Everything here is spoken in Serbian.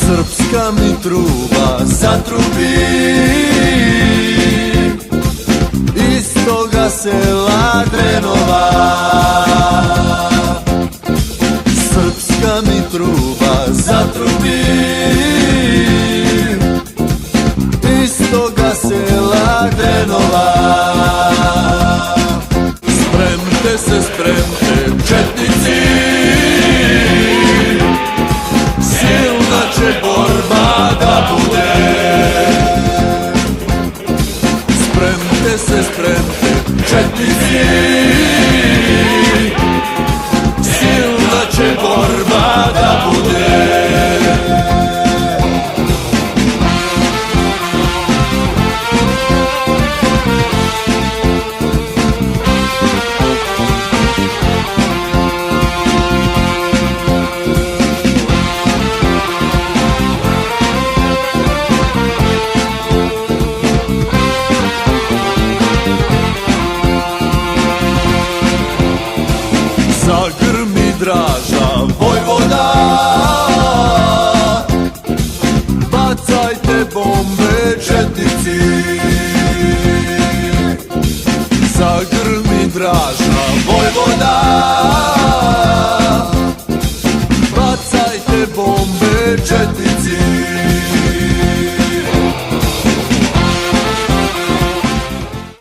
Srpska mi truba zatrubi iz toga sela Drenova. Srpska mi truba zatrubi iz toga sela Drenova. Spremte se, spremte, četnici, silna će borba da bude. Spremte se, spremte, četnici, silna će borba da bude. Zagrmi Draža vojvoda, bacajte bombe četnici. Zagrmi Draža vojvoda,